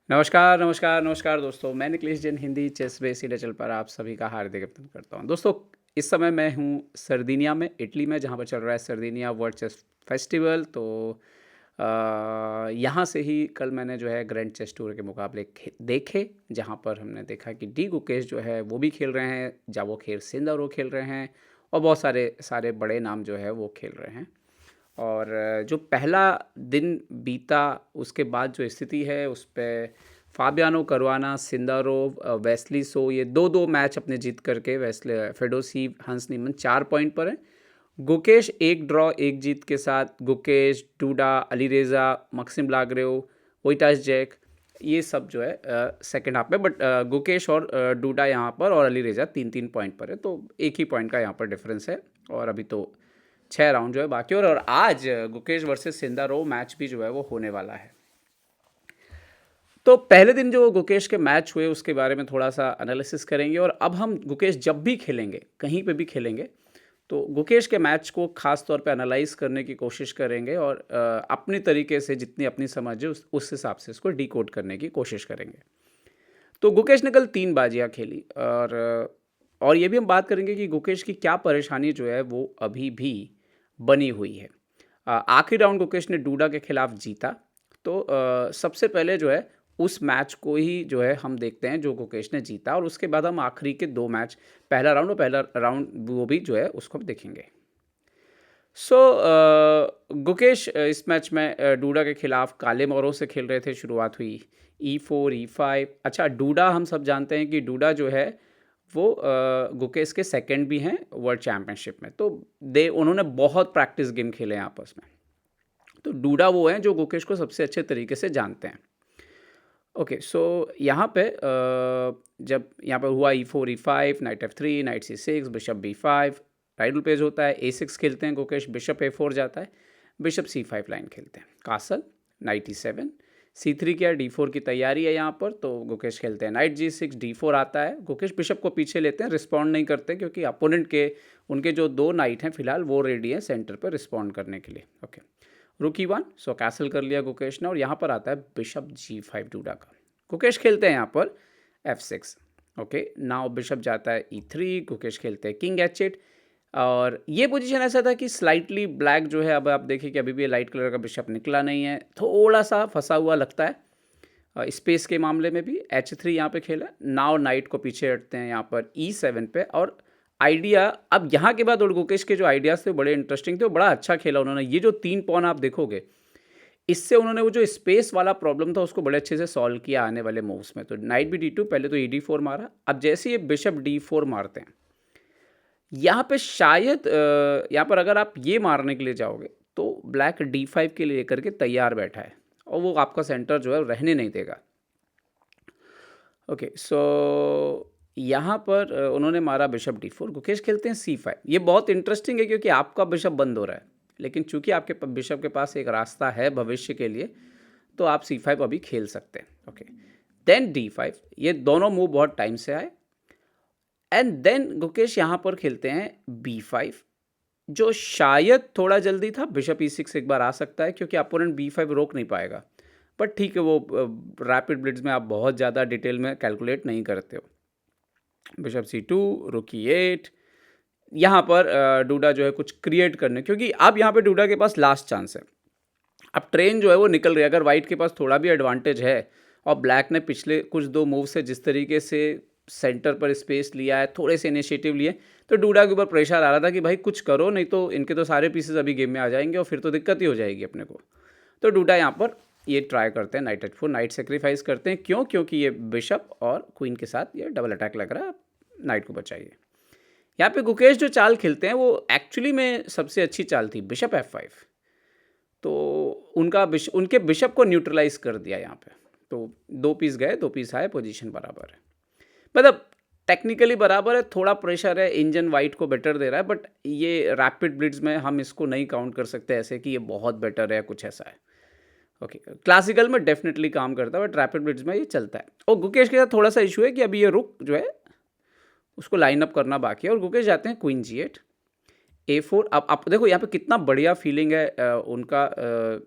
नमस्कार, नमस्कार, नमस्कार दोस्तों। मैं Nikhilesh Jain Hindi ChessBase India पर आप सभी का हार्दिक अभिनंदन करता हूँ। दोस्तों, इस समय मैं हूँ सर्दिनिया में, इटली में, जहाँ पर चल रहा है सर्दिनिया वर्ल्ड चेस फेस्टिवल। तो यहाँ से ही कल मैंने जो है ग्रैंड चेस टूर के मुकाबले देखे, जहाँ पर हमने देखा कि डी गुकेश जो है वो भी खेल रहे हैं, जावो खेर सिंदारो खेल रहे हैं और बहुत सारे सारे बड़े नाम जो है वो खेल रहे हैं। और जो पहला दिन बीता उसके बाद जो स्थिति है उस पे Fabiano Caruana, Sindarov, Wesley So, ये दो दो मैच अपने जीत करके वेस्ले फेडोसीव, हंस नीमन 4 पॉइंट पर है। गुकेश एक ड्रॉ एक जीत के साथ, Gukesh, Duda, Alireza, Maxime Lagrave, Wojtaszek, ये सब जो है सेकंड हाफ में। बट गुकेश और डूडा यहाँ पर और अलीरेजा 3-3 पॉइंट पर है, तो एक ही पॉइंट का यहाँ पर डिफरेंस है। और अभी तो 6 राउंड जो है बाकी और आज गुकेश वर्सेस सिंदारो मैच भी जो है वो होने वाला है। तो पहले दिन जो गुकेश के मैच हुए उसके बारे में थोड़ा सा एनालिसिस करेंगे, और अब हम गुकेश जब भी खेलेंगे, कहीं पे भी खेलेंगे, तो गुकेश के मैच को खास तौर पे एनालाइज करने की कोशिश करेंगे और अपनी तरीके से जितनी अपनी समझ है उस हिसाब से इसको डिकोड करने की कोशिश करेंगे। तो गुकेश ने कल 3 बाजियाँ खेली, और ये भी हम बात करेंगे कि गुकेश की क्या परेशानी जो है वो अभी भी बनी हुई है। आखिरी राउंड गुकेश ने डूडा के खिलाफ जीता, तो सबसे पहले जो है उस मैच को ही जो है हम देखते हैं जो गुकेश ने जीता, और उसके बाद हम आखिरी के 2 मैच, पहला राउंड वो भी जो है उसको हम देखेंगे। सो गुकेश इस मैच में डूडा के खिलाफ काले मोरों से खेल रहे थे। शुरुआत हुई E4 E5। अच्छा, डूडा हम सब जानते हैं कि डूडा जो है वो गुकेश के सेकंड भी हैं वर्ल्ड चैम्पियनशिप में, तो उन्होंने बहुत प्रैक्टिस गेम खेले हैं आपस में। तो डूडा वो हैं जो गुकेश को सबसे अच्छे तरीके से जानते हैं। ओके, सो यहाँ पे जब यहाँ पर हुआ E4 E5, night F3, night C6, bishop B5, Rydal page होता है, A6 खेलते हैं गुकेश, बिशप A4 जाता है, बिशप C5 लाइन खेलते हैं, कासल, नाइट E7, C3 किया, D4 की तैयारी है यहाँ पर, तो गुकेश खेलते हैं नाइट G6, D4 आता है, गुकेश बिशप को पीछे लेते हैं, रिस्पॉन्ड नहीं करते क्योंकि अपोनेंट के उनके जो 2 नाइट हैं फिलहाल वो रेडी हैं सेंटर पर रिस्पॉन्ड करने के लिए। ओके, रुक E1, सो कैसल कर लिया गुकेश ने, और यहाँ पर आता है बिशप G5 डूडा का। गुकेश खेलते हैं यहाँ पर F6। ओके, नाउ बिशप जाता है E3, गुकेश खेलते हैं किंग H8, और ये पोजीशन ऐसा था कि स्लाइटली ब्लैक जो है, अब आप देखिए कि अभी भी लाइट कलर का बिशप निकला नहीं है, थोड़ा सा फंसा हुआ लगता है स्पेस के मामले में भी। H3 यहाँ पे खेला, नाउ नाइट को पीछे हटते हैं यहाँ पर E7 पे, और आइडिया अब यहाँ के बाद और गुकेश के जो आइडियाज़ थे बड़े इंटरेस्टिंग थे, बड़ा अच्छा खेला उन्होंने। ये जो 3 पॉन आप देखोगे, इससे उन्होंने वो जो स्पेस वाला प्रॉब्लम था उसको बड़े अच्छे से सॉल्व किया आने वाले मूव्स में। तो नाइट भी D2, पहले तो ED4 मारा, अब जैसे ये बिशप D4 मारते हैं, यहाँ पे शायद यहाँ पर अगर आप ये मारने के लिए जाओगे तो ब्लैक D5 के लिए लेकर के तैयार बैठा है, और वो आपका सेंटर जो है रहने नहीं देगा। ओके, सो यहाँ पर उन्होंने मारा बिशप D4, गुकेश खेलते हैं C5। ये बहुत इंटरेस्टिंग है क्योंकि आपका बिशप बंद हो रहा है, लेकिन चूंकि आपके बिशप के पास एक रास्ता है भविष्य के लिए, तो आप C5 अभी खेल सकते हैं। ओके, देन D5, ये दोनों मूव बहुत टाइम से आए, एंड देन गुकेश यहाँ पर खेलते हैं B5, जो शायद थोड़ा जल्दी था। बिशप E6 एक बार आ सकता है क्योंकि अपोनेंट B5 रोक नहीं पाएगा, बट ठीक है, वो रैपिड ब्लिट्ज में आप बहुत ज़्यादा डिटेल में कैलकुलेट नहीं करते हो। बिशप C2, रुक E8, यहाँ पर डूडा जो है कुछ क्रिएट करने, क्योंकि अब यहाँ पे डूडा के पास लास्ट चांस है। अब ट्रेन जो है वो निकल रही है, अगर वाइट के पास थोड़ा भी एडवांटेज है, और ब्लैक ने पिछले कुछ 2 मूव से जिस तरीके से सेंटर पर स्पेस लिया है, थोड़े से इनिशिएटिव लिए, तो डूडा के ऊपर प्रेशर आ रहा था कि भाई कुछ करो, नहीं तो इनके तो सारे पीसेस अभी गेम में आ जाएंगे और फिर तो दिक्कत ही हो जाएगी अपने को। तो डूडा यहाँ पर ये ट्राई करते हैं नाइट H4, नाइट सेक्रीफाइस करते हैं। क्यों? क्योंकि ये बिशप और क्वीन के साथ ये डबल अटैक लग रहा है, नाइट को बचाइए। यहाँ पे गुकेश जो चाल खेलते हैं वो एक्चुअली में सबसे अच्छी चाल थी, बिशप F5। तो उनके बिशप को न्यूट्रलाइज कर दिया यहाँ पे, तो 2 पीस गए, 2 पीस आए, पोजीशन बराबर है। मतलब टेक्निकली बराबर है, थोड़ा प्रेशर है, इंजन वाइट को बेटर दे रहा है, बट ये रैपिड ब्लिट्ज में हम इसको नहीं काउंट कर सकते ऐसे कि ये बहुत बेटर है, कुछ ऐसा है। ओके, क्लासिकल में डेफिनेटली काम करता है, बट रैपिड ब्लिट्ज में ये चलता है। और गुकेश के साथ थोड़ा सा इशू है कि अभी ये रुक जो है उसको लाइन अप करना बाकी है, और गुकेश जाते हैं क्वीन G8, A4 अब आप देखो यहाँ पे कितना बढ़िया फीलिंग है उनका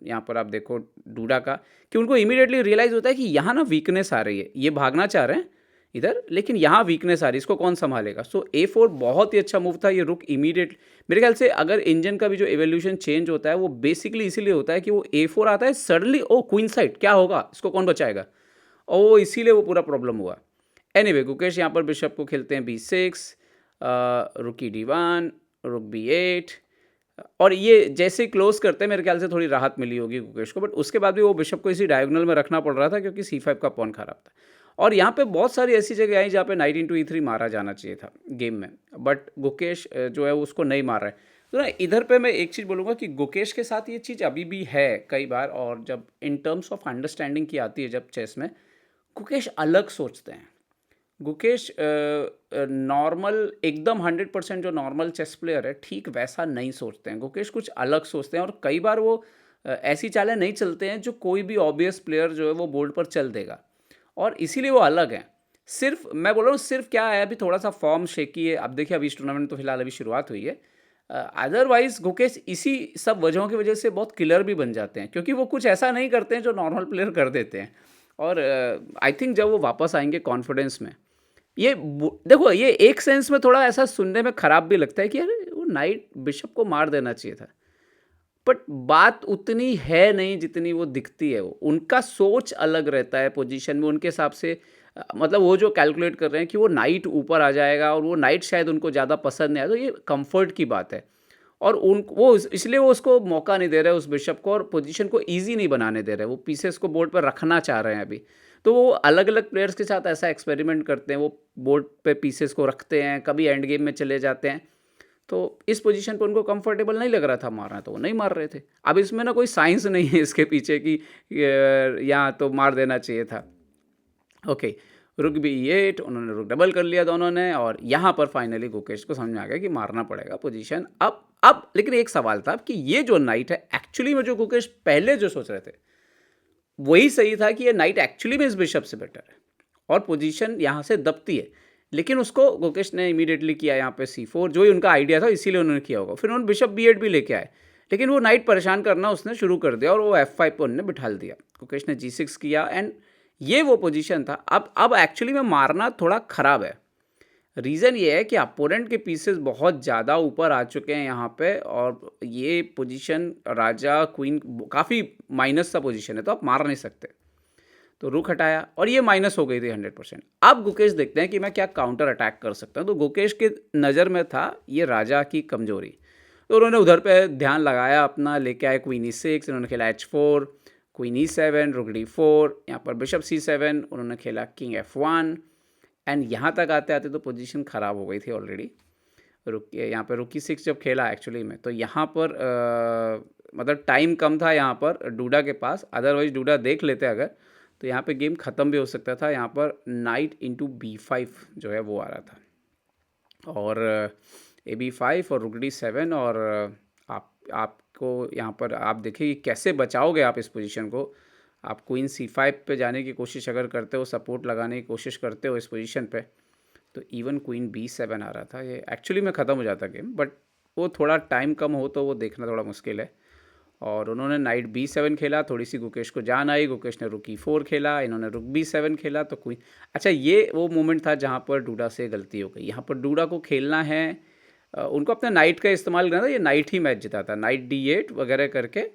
यहाँ पर आप देखो डूडा का कि उनको इमीडिएटली रियलाइज़ होता है कि यहाँ ना वीकनेस आ रही है। ये भागना चाह रहे हैं इधर, लेकिन यहाँ वीकनेस आ रही है, इसको कौन सँभालेगा? सो A4 बहुत ही अच्छा मूव था, ये रुक इमीडिएट मेरे ख़्याल से अगर इंजन का भी जो इवोल्यूशन चेंज होता है, वो बेसिकली इसीलिए होता है कि वो A4 आता है सडनली ओह! क्वीन साइड क्या होगा? इसको कौन बचाएगा? और वो इसीलिए वो पूरा प्रॉब्लम हुआ। एनीवे गुकेश यहाँ पर बिशप को खेलते हैं B6 रुक D1 रुक B8 और ये जैसे ही क्लोज करते हैं मेरे ख्याल से थोड़ी राहत मिली होगी गुकेश को, बट उसके बाद भी वो बिशप को इसी डायगोनल में रखना पड़ रहा था क्योंकि C5 का पॉन खराब था। और यहाँ पे बहुत सारी ऐसी जगह आई जहाँ पे नाइट इंटू E3 मारा जाना चाहिए था गेम में, बट गुकेश जो है उसको नहीं मार रहा है। तो ना इधर पे मैं एक चीज़ बोलूँगा कि गुकेश के साथ ये चीज़ अभी भी है कई बार, और जब इन टर्म्स ऑफ अंडरस्टैंडिंग की आती है जब चेस में, गुकेश अलग सोचते हैं। गुकेश नॉर्मल एकदम 100% जो नॉर्मल चेस प्लेयर है ठीक वैसा नहीं सोचते हैं। गुकेश कुछ अलग सोचते हैं और कई बार वो ऐसी चालें नहीं चलते हैं जो कोई भी ऑब्वियस प्लेयर जो है वो बोर्ड पर चल देगा, और इसीलिए वो अलग हैं। सिर्फ मैं बोल रहा हूँ सिर्फ क्या है अभी थोड़ा सा फॉर्म शेकी है। अब देखिए अभी इस टूर्नामेंट तो फिलहाल अभी शुरुआत हुई है, अदरवाइज गुकेश इसी सब वजहों की वजह से बहुत किलर भी बन जाते हैं क्योंकि वो कुछ ऐसा नहीं करते हैं जो नॉर्मल प्लेयर कर देते हैं। और आई थिंक जब वो वापस आएंगे कॉन्फिडेंस में, देखो ये एक सेंस में थोड़ा ऐसा सुनने में खराब भी लगता है कि अरे वो नाइट बिशप को मार देना चाहिए था, बट बात उतनी है नहीं जितनी वो दिखती है। वो उनका सोच अलग रहता है पोजीशन में उनके हिसाब से, मतलब वो जो कैलकुलेट कर रहे हैं कि वो नाइट ऊपर आ जाएगा और वो नाइट शायद उनको ज़्यादा पसंद नहीं आया, तो ये कंफर्ट की बात है। और इसलिए वो उसको मौका नहीं दे रहे उस बिशप को, और पोजीशन को ईजी नहीं बनाने दे रहे, वो पीसेस को बोर्ड पर रखना चाह रहे हैं अभी। तो वो अलग अलग प्लेयर्स के साथ ऐसा एक्सपेरिमेंट करते हैं, वो बोर्ड पे पीसेस को रखते हैं, कभी एंड गेम में चले जाते हैं। तो इस पोजीशन पे उनको कंफर्टेबल नहीं लग रहा था मारना, तो वो नहीं मार रहे थे। अब इसमें ना कोई साइंस नहीं है इसके पीछे कि यहाँ तो मार देना चाहिए था। ओके, रुक B8 उन्होंने रुक डबल कर लिया दोनों ने, और यहाँ पर फाइनली गुकेश को समझ में आ गया कि मारना पड़ेगा पोजीशन। अब लेकिन एक सवाल था कि ये जो नाइट है एक्चुअली में जो गुकेश पहले जो सोच रहे थे वही सही था कि ये नाइट एक्चुअली में इस बिशप से बेटर है और पोजीशन यहाँ से दबती है, लेकिन उसको गुकेश ने इमीडिएटली किया यहाँ पे C4, जो ही उनका आइडिया था इसीलिए उन्होंने किया होगा। फिर उन्होंने बिशप B8 भी लेके आए, लेकिन वो नाइट परेशान करना उसने शुरू कर दिया और वो F5 पर उन्होंने बिठाल दिया। गुकेश ने G6 किया एंड ये वो पोजीशन था। अब एक्चुअली में मारना थोड़ा ख़राब है। रीज़न ये है कि अपोनेंट के पीसेस बहुत ज़्यादा ऊपर आ चुके हैं यहाँ पे, और ये पोजीशन राजा क्वीन काफ़ी माइनस सा पोजीशन है, तो आप मार नहीं सकते। तो रुक हटाया और ये माइनस हो गई थी 100%। अब गुकेश देखते हैं कि मैं क्या काउंटर अटैक कर सकता हूँ। तो गुकेश के नज़र में था ये राजा की कमजोरी, तो उन्होंने उधर पे ध्यान लगाया अपना, लेके आए क्वीन E6, इन्होंने खेला H4, क्वीन E7, रुक D4, यहाँ पर बिशप C7, उन्होंने खेला किंग F1, एंड यहाँ तक आते आते तो पोजीशन ख़राब हो गई थी ऑलरेडी। यहाँ पर रुक E6 जब खेला एक्चुअली में, तो यहाँ पर मतलब टाइम कम था यहाँ पर डूडा के पास, अदरवाइज डूडा देख लेते अगर तो यहाँ पे गेम ख़त्म भी हो सकता था। यहाँ पर नाइट इंटू B5 जो है वो आ रहा था, और AB5 और रुक D7, और आपको यहाँ पर आप देखिए कि कैसे बचाओगे आप इस पोजीशन को। आप क्वीन C5 पे जाने की कोशिश अगर करते हो, सपोर्ट लगाने की कोशिश करते हो इस पोजीशन पे, तो इवन क्वीन B7 आ रहा था, ये एक्चुअली में ख़त्म हो जाता गेम, बट वो थोड़ा टाइम कम हो तो वो देखना थोड़ा मुश्किल है। और उन्होंने नाइट B7 खेला, थोड़ी सी गुकेश को जान आई, गुकेश ने रुक E4 खेला, इन्होंने रुक B7 खेला, तो क्वीन। अच्छा, ये वो मोमेंट था जहाँ पर डूडा से गलती हो गई। यहाँ पर डूडा को खेलना है, उनको अपने नाइट का इस्तेमाल करना था, ये नाइट ही मैच जिता था, नाइट D8 वगैरह करके,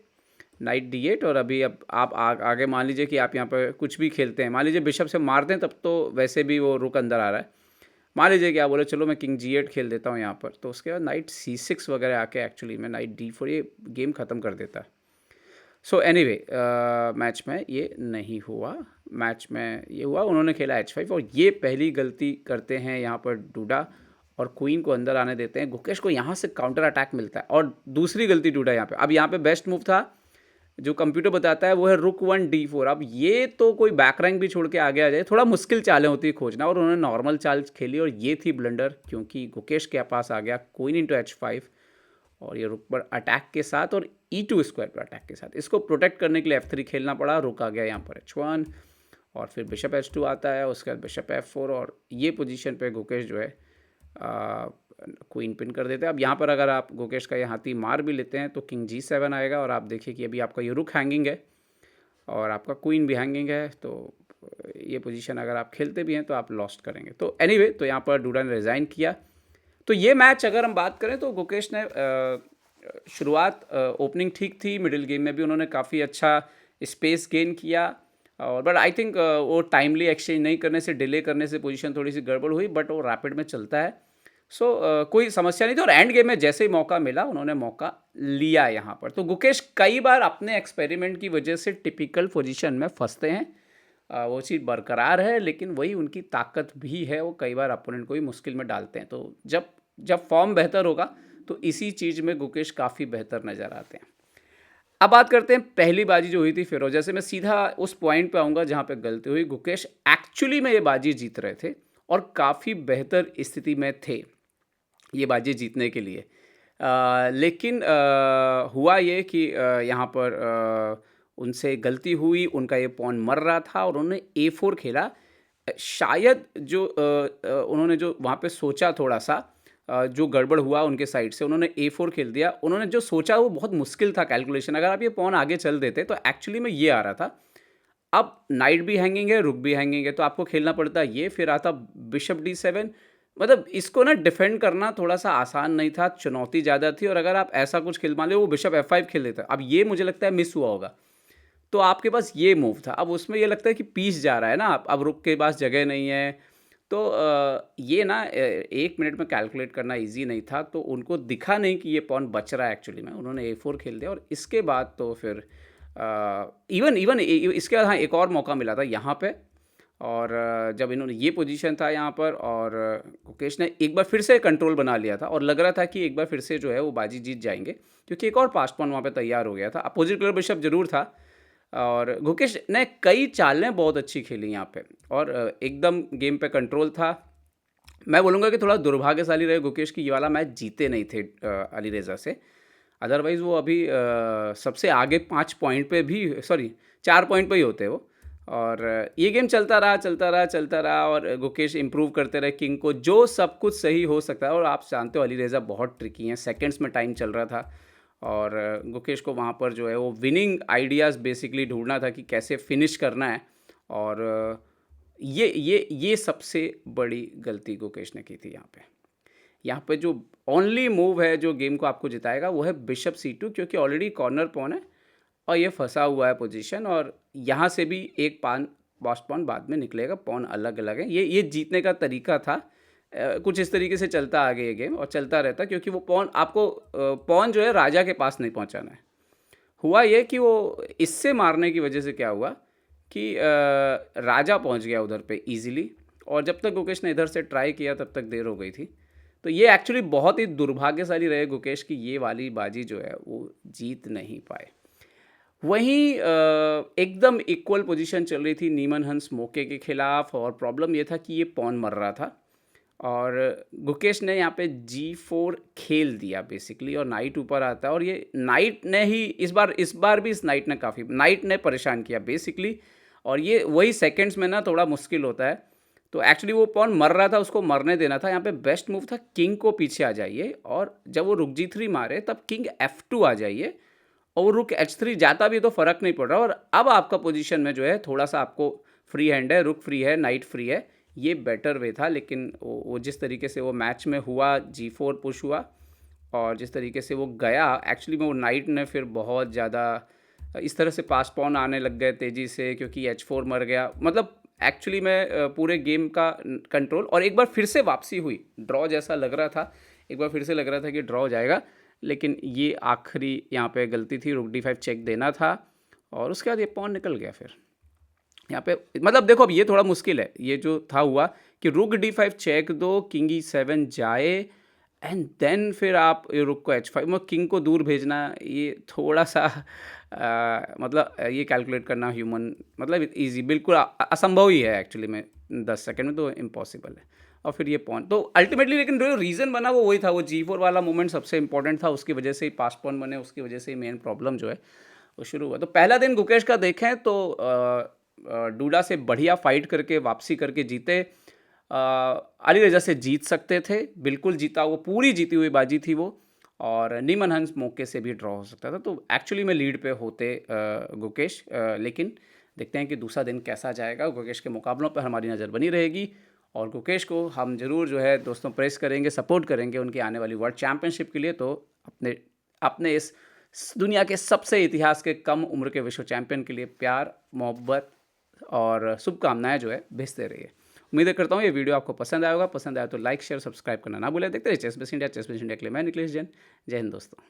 नाइट D8। और अभी अब आप आगे मान लीजिए कि आप यहाँ पर कुछ भी खेलते हैं, मान लीजिए बिशप से मार दें तब तो वैसे भी वो रुक अंदर आ रहा है। मान लीजिए क्या बोले, चलो मैं किंग G8 खेल देता हूँ यहाँ पर, तो उसके बाद नाइट C6 वगैरह आके एक्चुअली में नाइट D4 ये गेम ख़त्म कर देता है। सो एनीवे मैच में ये नहीं हुआ, मैच में ये हुआ उन्होंने खेला H5, और ये पहली गलती करते हैं यहाँ पर डूडा, और क्वीन को अंदर आने देते हैं। गुकेश को यहाँ से काउंटर अटैक मिलता है, और दूसरी गलती डूडा यहाँ पे। अब यहाँ पे बेस्ट मूव था जो कंप्यूटर बताता है वो है रुक 1 D4। अब ये तो कोई बैक रैंक भी छोड़ के आगे आ जाए, थोड़ा मुश्किल चालें होती है खोजना, और उन्होंने नॉर्मल चाल खेली, और ये थी ब्लंडर क्योंकि गुकेश के पास आ गया क्वीन इंटू H5, और ये रुक पर अटैक के साथ और E2 स्क्वायर पर अटैक के साथ। इसको प्रोटेक्ट करने के लिए F3 खेलना पड़ा, रुक आ गया यहाँ पर H1, और फिर बिशप H2 आता है, उसके बाद बिशप F4, और ये पोजीशन पे गुकेश जो है क्वीन पिन कर देते हैं। अब यहाँ पर अगर आप गुकेश का ये हाथी मार भी लेते हैं तो किंग G7 आएगा और आप देखिए कि अभी आपका ये रुक हैंगिंग है और आपका क्वीन भी हैंगिंग है, तो ये पोजीशन अगर आप खेलते भी हैं तो आप लॉस्ट करेंगे। तो एनीवे तो यहाँ पर डूडा ने रिज़ाइन किया। तो ये मैच अगर हम बात करें तो गुकेश ने शुरुआत ओपनिंग ठीक थी, मिडिल गेम में भी उन्होंने काफ़ी अच्छा स्पेस गेन किया और बट आई थिंक वो टाइमली एक्सचेंज नहीं करने से, डिले करने से पोजीशन थोड़ी सी गड़बड़ हुई, बट वो रैपिड में चलता है। सो कोई समस्या नहीं थी और एंड गेम में जैसे ही मौका मिला उन्होंने मौका लिया यहाँ पर। तो गुकेश कई बार अपने एक्सपेरिमेंट की वजह से टिपिकल पोजीशन में फंसते हैं, वो चीज़ बरकरार है, लेकिन वही उनकी ताकत भी है, वो कई बार अपोनेंट को भी मुश्किल में डालते हैं। तो जब जब फॉर्म बेहतर होगा तो इसी चीज़ में गुकेश काफ़ी बेहतर नज़र आते हैं। अब बात करते हैं पहली बाजी जो हुई थी फिरोजा से। मैं सीधा उस पॉइंट पे आऊँगा जहाँ पे गलती हुई। गुकेश एक्चुअली में ये बाजी जीत रहे थे और काफ़ी बेहतर स्थिति में थे ये बाजी जीतने के लिए। लेकिन हुआ ये कि यहाँ पर उनसे गलती हुई, उनका ये पॉन मर रहा था और उन्होंने A4 खेला। शायद जो उन्होंने जो वहाँ पे सोचा थोड़ा-सा जो गड़बड़ हुआ उनके साइड से, उन्होंने A4 खेल दिया। उन्होंने जो सोचा वो बहुत मुश्किल था कैलकुलेशन, अगर आप ये पॉन आगे चल देते तो एक्चुअली में ये आ रहा था। अब नाइट भी हैंगिंग है, रुक भी हैंगिंग है, तो आपको खेलना पड़ता ये, फिर आता बिशप D7। मतलब इसको ना डिफेंड करना थोड़ा-सा आसान नहीं था, चुनौती ज़्यादा थी और अगर आप ऐसा कुछ खेल मान लो वो बिशप F5 खेल देता, अब ये मुझे लगता है मिस हुआ होगा। तो आपके पास ये मूव था, अब उसमें ये लगता है कि पीस जा रहा है ना, अब रुक के पास जगह नहीं है। तो ये ना 1 मिनट में कैलकुलेट करना ईज़ी नहीं था, तो उनको दिखा नहीं कि ये पॉन बच रहा है एक्चुअली में, उन्होंने A4 खेल दिया और इसके बाद तो फिर इवन इवन इसके बाद हाँ, एक और मौका मिला था यहाँ पे और जब इन्होंने ये पोजीशन था यहाँ पर और गुकेश ने एक बार फिर से कंट्रोल बना लिया था और लग रहा था कि एक बार फिर से जो है वो बाजी जीत जाएंगे, क्योंकि एक और पास पॉन वहाँ पे तैयार हो गया था। अपोजिट कलर बिशप जरूर था और गुकेश ने कई चालें बहुत अच्छी खेली यहाँ पे और एकदम गेम पे कंट्रोल था। मैं बोलूँगा कि थोड़ा दुर्भाग्यशाली रहे गुकेश की, ये वाला मैच जीते नहीं थे अली रेज़ा से। अदरवाइज़ वो अभी सबसे आगे 5 पॉइंट पे भी, सॉरी 4 पॉइंट पे ही होते वो। और ये गेम चलता रहा चलता रहा चलता रहा और गुकेश इम्प्रूव करते रहे किंग को, जो सब कुछ सही हो सकता है। और आप जानते हो अली रेज़ा बहुत ट्रिकी हैं, सेकंड्स में टाइम चल रहा था और गुकेश को वहाँ पर जो है वो विनिंग आइडियाज़ बेसिकली ढूंढना था कि कैसे फिनिश करना है। और ये सबसे बड़ी गलती गुकेश ने की थी यहाँ पे जो ओनली मूव है जो गेम को आपको जिताएगा वो है बिशप C2, क्योंकि ऑलरेडी कॉर्नर पॉन है और ये फंसा हुआ है पोजीशन और यहाँ से भी एक बॉस पॉन बाद में निकलेगा, पॉन अलग अलग है। ये जीतने का तरीका था। कुछ इस तरीके से चलता आगे ये गेम और चलता रहता, क्योंकि वो पॉन आपको पॉन जो है राजा के पास नहीं पहुँचाना है। हुआ ये कि वो इससे मारने की वजह से क्या हुआ कि राजा पहुंच गया उधर पे इजीली और जब तक गुकेश ने इधर से ट्राई किया तब तक देर हो गई थी। तो ये एक्चुअली बहुत ही दुर्भाग्यशाली रहे गुकेश की, ये वाली बाजी जो है वो जीत नहीं पाए। वहीं एकदम इक्वल पोजीशन चल रही थी नीमन हंस मोके के खिलाफ और प्रॉब्लम ये था कि ये पॉन मर रहा था और गुकेश ने यहाँ पे G4 खेल दिया बेसिकली और नाइट ऊपर आता है और ये नाइट ने ही इस बार भी इस नाइट ने परेशान किया बेसिकली। और ये वही सेकंड्स में ना थोड़ा मुश्किल होता है, तो एक्चुअली वो पॉन मर रहा था, उसको मरने देना था। यहाँ पे बेस्ट मूव था किंग को पीछे आ जाइए और जब वो रुक G3 मारे तब किंग F2 आ जाइए और वो रुक H3 जाता भी तो फ़र्क नहीं पड़ रहा। और अब आपका पोजीशन में जो है थोड़ा सा आपको फ्री हैंड है, रुक फ्री है, नाइट फ्री है, ये बेटर वे था। लेकिन वो जिस तरीके से वो मैच में हुआ, G4 पुश हुआ और जिस तरीके से वो गया एक्चुअली में, वो नाइट ने फिर बहुत ज़्यादा इस तरह से पास पॉन आने लग गए तेज़ी से, क्योंकि H4 मर गया। मतलब एक्चुअली में पूरे गेम का कंट्रोल और एक बार फिर से वापसी हुई, ड्रॉ जैसा लग रहा था, एक बार फिर से लग रहा था कि ड्रॉ जाएगा, लेकिन ये आखिरी यहाँ पे गलती थी, रुक D5 चेक देना था और उसके बाद ये पॉन निकल गया। फिर यहाँ पे मतलब देखो अब ये थोड़ा मुश्किल है, ये जो था हुआ कि रुक D5 चेक दो, किंग E7 जाए एंड देन फिर आप ये रुक को H5 में किंग को दूर भेजना, ये थोड़ा सा मतलब ये कैलकुलेट करना ह्यूमन मतलब इजी बिल्कुल असंभव ही है एक्चुअली में, 10 सेकंड में तो इम्पॉसिबल है। और फिर ये पॉन तो अल्टीमेटली, लेकिन जो रीज़न बना वो वही था, वो G4 वाला मोमेंट सबसे इंपॉर्टेंट था, उसकी वजह से ही पास पॉन बने, उसकी वजह से ही मेन प्रॉब्लम जो है वो शुरू हुआ। तो पहला दिन गुकेश का देखें तो डूडा से बढ़िया फाइट करके वापसी करके जीते। अली रज़ा से जीत सकते थे, बिल्कुल जीता, वो पूरी जीती हुई बाजी थी वो, और नीमन हंस मौके से भी ड्रॉ हो सकता था। तो एक्चुअली में लीड पे होते गुकेश, लेकिन देखते हैं कि दूसरा दिन कैसा जाएगा। गुकेश के मुकाबलों पर हमारी नज़र बनी रहेगी, और गुकेश को हम ज़रूर जो है दोस्तों प्रेस करेंगे, सपोर्ट करेंगे उनकी आने वाली वर्ल्ड चैंपियनशिप के लिए। तो अपने अपने इस दुनिया के सबसे इतिहास के कम उम्र के विश्व चैंपियन के लिए प्यार, मोहब्बत और शुभकामनाएं जो है भेजते रहिए। उम्मीद करता हूँ ये वीडियो आपको पसंद आएगा। पसंद आया तो लाइक, शेयर, सब्सक्राइब करना ना भूलें। देखते रहिए चेस बस इंडिया। चेस बस इंडिया के लिए मैं निखिलेश जैन। जय हिंद दोस्तों।